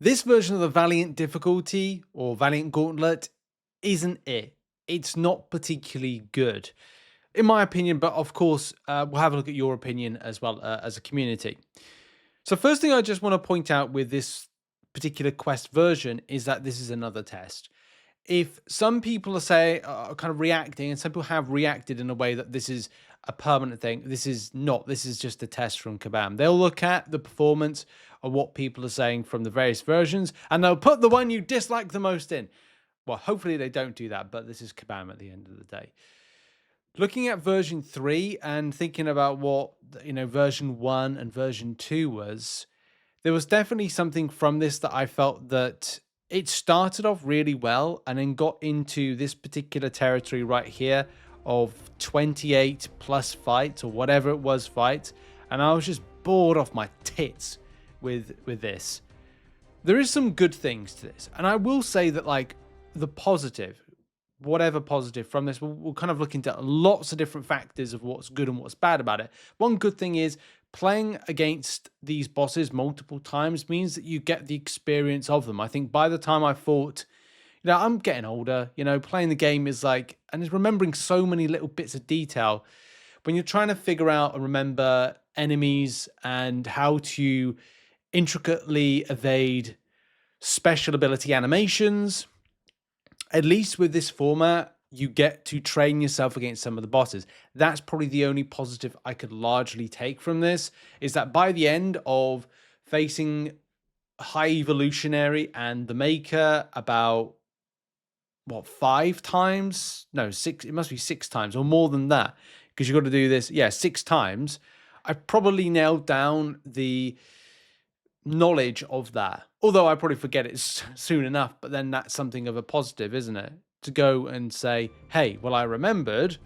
This version of the Valiant difficulty or Valiant Gauntlet isn't it. It's not particularly good, in my opinion, but of course, we'll have a look at your opinion as well as a community. So first thing I just want to point out with this particular quest version is that this is another test. If some people are kind of reacting, and some people have reacted in a way that this is a permanent thing, this is not. This is just a test from KABAM. They'll look at the performance of what people are saying from the various versions, and they'll put the one you dislike the most in. Well, hopefully they don't do that, but this is KABAM at the end of the day. Looking at version 3 and thinking about what, version 1 and version 2 was, there was definitely something from this that I felt that it started off really well and then got into this particular territory right here of 28 plus fights or whatever it was fights, and I was just bored off my tits with this. There is some good things to this, and I will say that like the positive, whatever positive from this, we'll kind of look into lots of different factors of what's good and what's bad about it. One good thing is playing against these bosses multiple times means that you get the experience of them. I think by the time I fought, I'm getting older, playing the game is like, and it's remembering so many little bits of detail when you're trying to figure out and remember enemies and how to intricately evade special ability animations. At least with this format, you get to train yourself against some of the bosses. That's probably the only positive I could largely take from this, is that by the end of facing High Evolutionary and the Maker about, 5 times? No, 6. It must be 6 times or more than that, because you've got to do this, 6 times. I probably nailed down the knowledge of that, although I probably forget it soon enough, but then that's something of a positive, isn't it? To go and say, hey, well, I remembered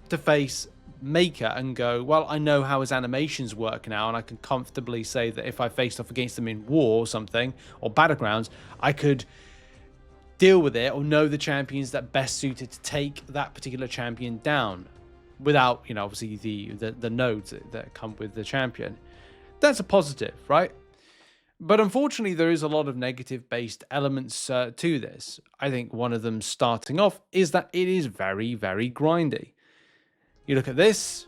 to face Maker and go, well, I know how his animations work now, and I can comfortably say that if I faced off against them in War or something, or Battlegrounds, I could deal with it or know the champions that best suited to take that particular champion down without, obviously the nodes that come with the champion. That's a positive, right? But unfortunately, there is a lot of negative-based elements to this. I think one of them, starting off, is that it is very, very grindy. You look at this,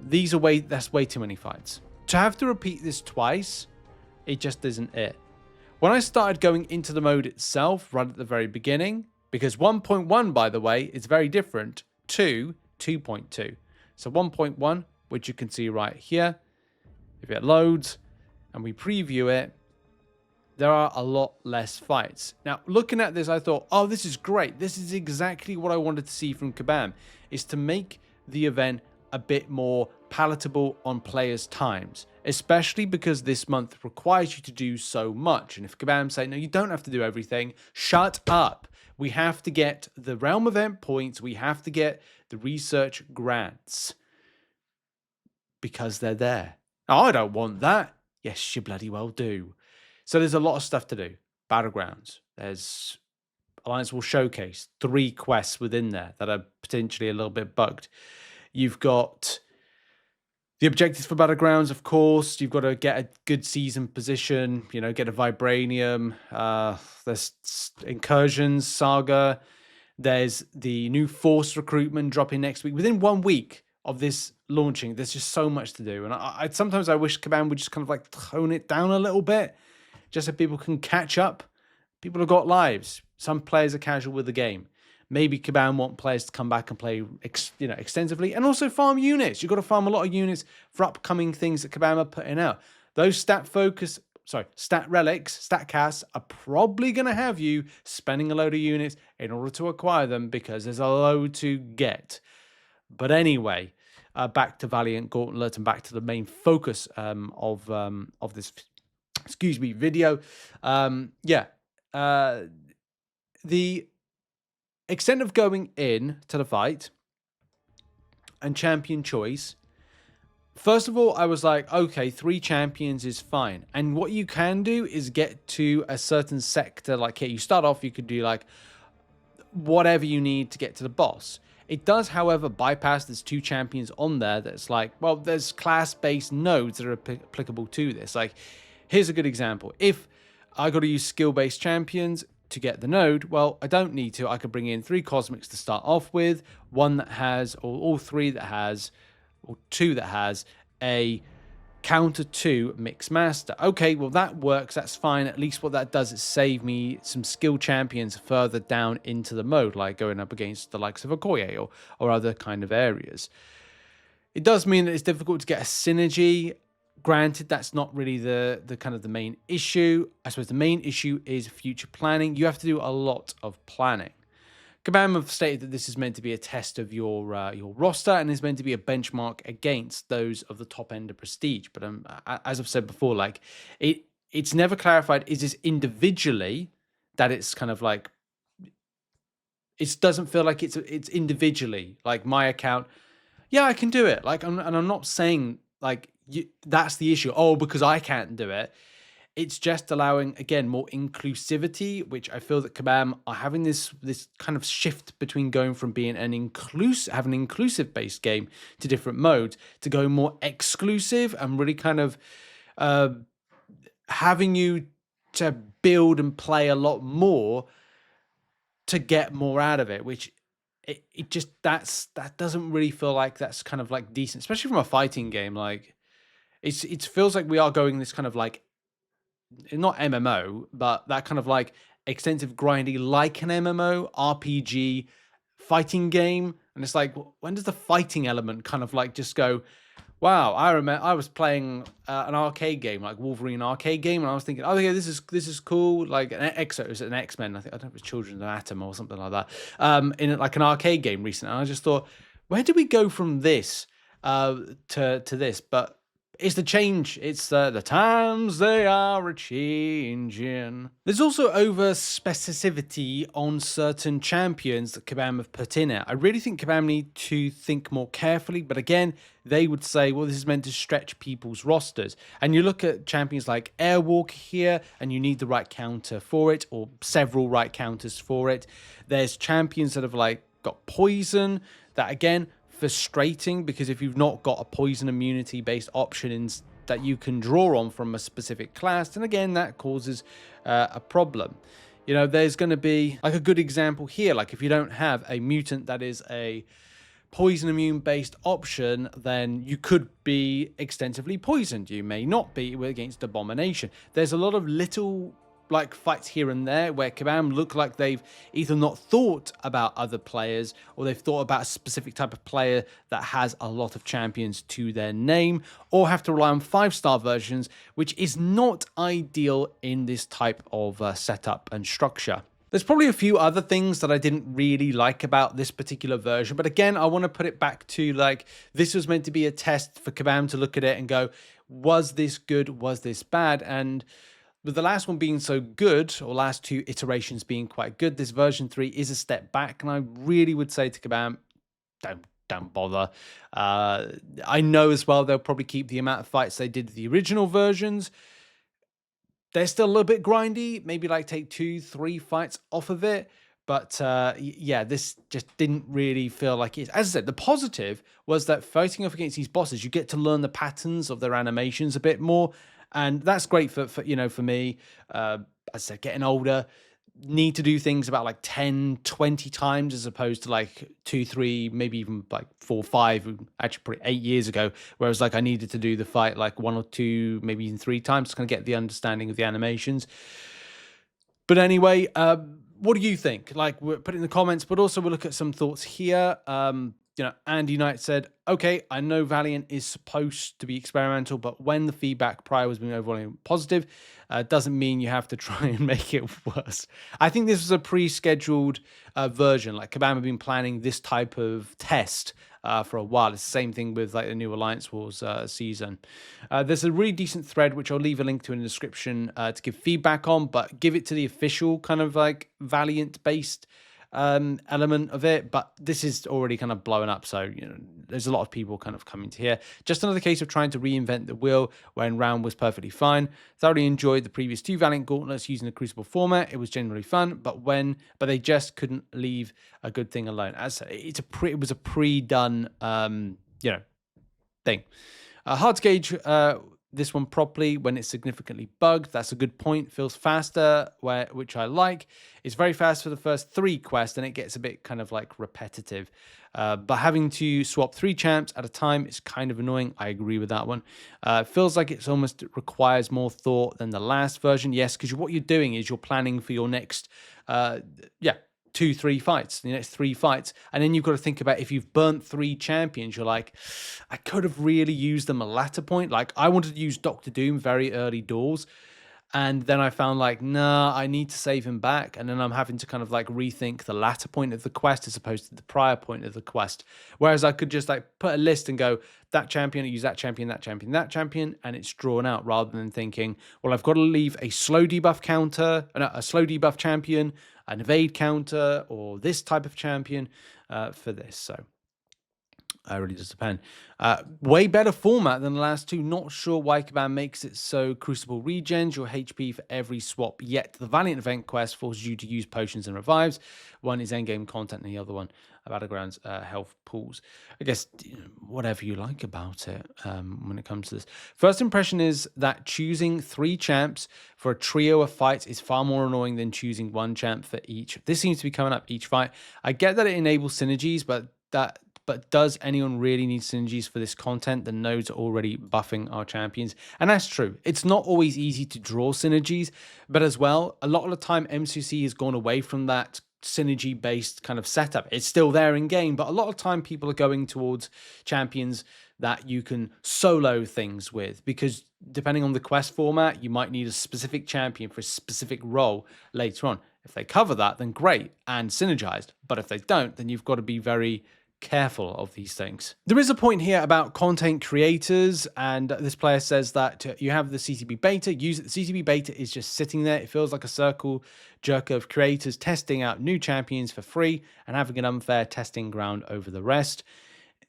that's way too many fights. To have to repeat this twice, it just isn't it. When I started going into the mode itself, right at the very beginning, because 1.1, by the way, is very different to 2.2. So 1.1, which you can see right here, if it loads and we preview it, there are a lot less fights. Now, looking at this, I thought, oh, this is great. This is exactly what I wanted to see from KABAM, is to make the event a bit more palatable on players' times, especially because this month requires you to do so much. And if KABAM say, no, you don't have to do everything, shut up. We have to get the realm event points. We have to get the research grants because they're there. I don't want that. Yes, you bloody well do. So there's a lot of stuff to do. Battlegrounds. There's Alliance will showcase 3 quests within there that are potentially a little bit bugged. You've got the objectives for Battlegrounds, of course. You've got to get a good season position, get a Vibranium. There's Incursions, Saga. There's the new Force recruitment dropping next week. Within 1 week of this launching, there's just so much to do. And I sometimes I wish KABAM would just kind of like tone it down a little bit, just so people can catch up. People have got lives. Some players are casual with the game. Maybe KABAM want players to come back and play extensively, and also farm units. You've got to farm a lot of units for upcoming things that KABAM are putting out. Those stat relics, stat casts are probably going to have you spending a load of units in order to acquire them, because there's a load to get. But anyway, back to Valiant Gauntlet and back to the main focus of this, video. The extent of going in to the fight and champion choice. First of all, I was like, okay, 3 champions is fine. And what you can do is get to a certain sector. Like here, you start off, you could do like whatever you need to get to the boss. It does, however, bypass. There's 2 champions on there that's like, well, there's class-based nodes that are applicable to this. Like, here's a good example. If I got to use skill-based champions to get the node. Well, I don't need to. I could bring in 3 cosmics to start off with, one that has, or all 3 that has, or 2 that has a counter to mixed master. Okay, well that works, that's fine. At least what that does is save me some skill champions further down into the mode, like going up against the likes of Okoye or other kind of areas. It does mean that it's difficult to get a synergy. Granted, that's not really the kind of the main issue. I suppose the main issue is future planning. You have to do a lot of planning. KABAM have stated that this is meant to be a test of your roster and is meant to be a benchmark against those of the top end of Prestige. But as I've said before, like it's never clarified. Is this individually that it's kind of like it doesn't feel like it's individually like my account. Yeah, I can do it. Like, and I'm not saying like that's the issue. Oh, because I can't do it. It's just allowing, again, more inclusivity, which I feel that KABAM are having this kind of shift between going from being an inclusive based game to different modes to go more exclusive and really kind of having you to build and play a lot more to get more out of it, which it just that doesn't really feel like that's kind of like decent, especially from a fighting game. Like it feels like we are going this kind of like, not MMO, but that kind of like extensive grindy, like an MMO RPG fighting game. And it's like, when does the fighting element kind of like just go, wow, I remember I was playing an arcade game, like Wolverine arcade game, and I was thinking, oh yeah, this is cool. Like an Exo, is it an X-Men? I don't know if it's Children of Atom or something like that. In like an arcade game recently, and I just thought, where did we go from this to this? But it's the change. It's the times they are a-changing. There's also over specificity on certain champions that KABAM have put in it. I really think KABAM need to think more carefully, but again, they would say, well, this is meant to stretch people's rosters. And you look at champions like Airwalk here, and you need the right counter for it, or several right counters for it. There's champions that have like got poison, that again, frustrating, because if you've not got a poison immunity based options that you can draw on from a specific class, then again that causes a problem. You know, there's going to be like a good example here, like if you don't have a mutant that is a poison immune based option, then you could be extensively poisoned. You may not be against Abomination. There's a lot of little like fights here and there where KABAM look like they've either not thought about other players, or they've thought about a specific type of player that has a lot of champions to their name, or have to rely on 5-star versions, which is not ideal in this type of setup and structure. There's probably a few other things that I didn't really like about this particular version, but again, I want to put it back to like, this was meant to be a test for KABAM to look at it and go, was this good? Was this bad? And with the last one being so good, or last 2 iterations being quite good, this version 3 is a step back, and I really would say to KABAM, don't bother. I know as well they'll probably keep the amount of fights they did with the original versions. They're still a little bit grindy, maybe like take 2-3 fights off of it. But yeah, this just didn't really feel like it. As I said, the positive was that fighting off against these bosses, you get to learn the patterns of their animations a bit more. And that's great for you know, for me, as I said, getting older, need to do things about like 10, 20 times as opposed to like 2, 3, maybe even like 4, 5, actually probably 8 years ago, whereas like I needed to do the fight like 1 or 2, maybe even 3 times to kind of get the understanding of the animations. But anyway, what do you think? Like, we'll put it in the comments, but also we'll look at some thoughts here. You know, Andy Knight said, okay, I know Valiant is supposed to be experimental, but when the feedback prior was being overwhelmingly positive, doesn't mean you have to try and make it worse. I think this was a pre-scheduled version. Like KABAM have been planning this type of test for a while. It's the same thing with like the new Alliance Wars season. There's a really decent thread, which I'll leave a link to in the description to give feedback on, but give it to the official kind of like Valiant-based element of it, but this is already kind of blowing up, so you know there's a lot of people kind of coming to here. Just another case of trying to reinvent the wheel when round was perfectly fine. Thoroughly enjoyed the previous 2 Valiant Gauntlets using the Crucible format. It was generally fun, but they just couldn't leave a good thing alone. As it was a pre-done you know, thing. Hard to gauge this one properly when it's significantly bugged. That's a good point. Feels faster, which I like. It's very fast for the first 3 quests, and it gets a bit kind of like repetitive. But having to swap 3 champs at a time is kind of annoying. I agree with that one. Feels like it's almost requires more thought than the last version. Yes, because what you're doing is you're planning for your next, 2-3 fights, the next 3 fights, and then you've got to think about if you've burnt 3 champions, you're like, I could have really used them a latter point. Like I wanted to use Doctor Doom very early doors, and then I found like, nah, I need to save him back, and then I'm having to kind of like rethink the latter point of the quest as opposed to the prior point of the quest. Whereas I could just like put a list and go, that champion, use that champion, that champion, that champion, and it's drawn out, rather than thinking, well, I've got to leave a slow debuff counter, a slow debuff champion, an evade counter, or this type of champion for this. So it really does depend. Way better format than the last 2. Not sure why KABAM makes it so Crucible regens your HP for every swap, yet the Valiant event quest forces you to use potions and revives. One is endgame content and the other one, Battlegrounds health pools. I guess whatever you like about it when it comes to this. First impression is that choosing 3 champs for a trio of fights is far more annoying than choosing 1 champ for each. This seems to be coming up each fight. I get that it enables synergies, but does anyone really need synergies for this content? The nodes are already buffing our champions. And that's true. It's not always easy to draw synergies, but as well, a lot of the time MCOC has gone away from that synergy-based kind of setup. It's still there in game, but a lot of time people are going towards champions that you can solo things with, because depending on the quest format, you might need a specific champion for a specific role later on. If they cover that, then great and synergized. But if they don't, then you've got to be very careful of these things. There is a point here about content creators, and this player says that you have the CTB beta, use it. The CTB beta is just sitting there. It feels like a circle jerk of creators testing out new champions for free and having an unfair testing ground over the rest.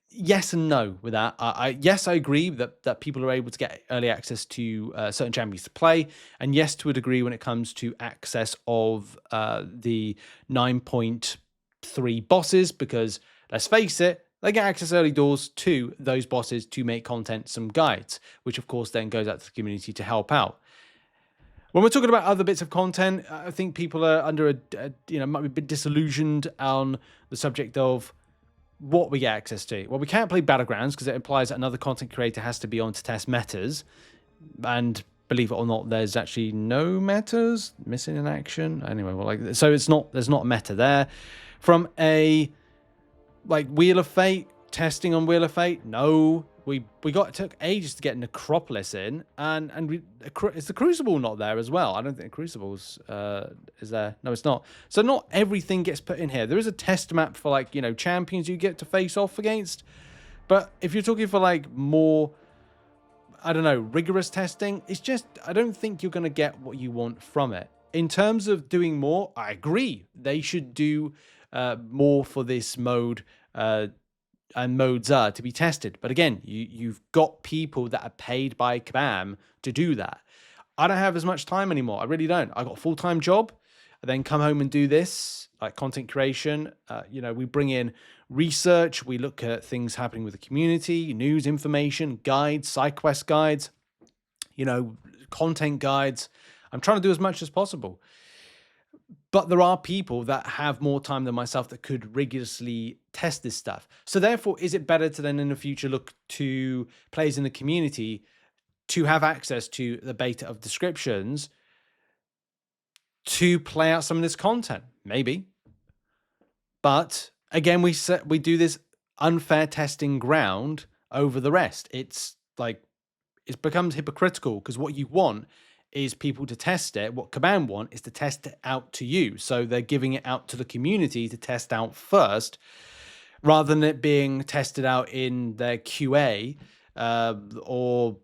Yes and no with that. Yes, I agree that people are able to get early access to certain champions to play, and yes, to a degree when it comes to access of the 9.3 bosses, because let's face it, they get access early doors to those bosses to make content, some guides, which of course then goes out to the community to help out. When we're talking about other bits of content, I think people are under might be a bit disillusioned on the subject of what we get access to. Well, we can't play Battlegrounds because it implies that another content creator has to be on to test metas, and believe it or not, there's actually no metas missing in action. Anyway, well, like, so there's not a meta there. From a like Wheel of Fate, testing on Wheel of Fate, no. It took ages to get Necropolis in, and is the Crucible not there as well? I don't think the Crucible's is there. No, it's not. So not everything gets put in here. There is a test map for like, champions you get to face off against. But if you're talking for like more, I don't know, rigorous testing, it's just, I don't think you're going to get what you want from it. In terms of doing more, I agree. They should do more for this mode and modes are to be tested. But again, you've got people that are paid by KABAM to do that. I don't have as much time anymore. I really don't. I got a full-time job. I then come home and do this, like content creation. We bring in research. We look at things happening with the community, news, information, guides, side quest guides, content guides. I'm trying to do as much as possible. But there are people that have more time than myself that could rigorously test this stuff. So therefore, is it better to then in the future look to players in the community to have access to the beta of descriptions to play out some of this content? Maybe. But again, we do this unfair testing ground over the rest. It's like, it becomes hypocritical, because what you want is people to test it. What KABAM want is to test it out to you. So they're giving it out to the community to test out first, rather than it being tested out in their QA or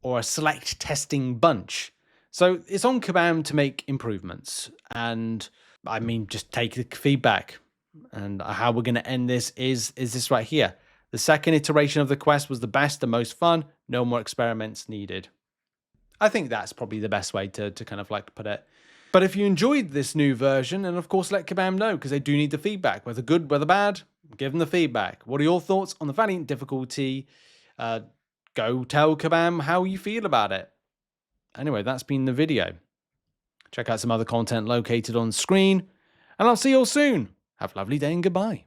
a select testing bunch. So it's on KABAM to make improvements. And I mean, just take the feedback. And how we're going to end this is this right here. The second iteration of the quest was the best and most fun. No more experiments needed. I think that's probably the best way to kind of like put it. But if you enjoyed this new version, and of course let KABAM know, because they do need the feedback, whether good, whether bad, give them the feedback. What are your thoughts on the Valiant difficulty? go tell KABAM how you feel about it. Anyway, that's been the video. Check out some other content located on screen, and I'll see you all soon. Have a lovely day and goodbye.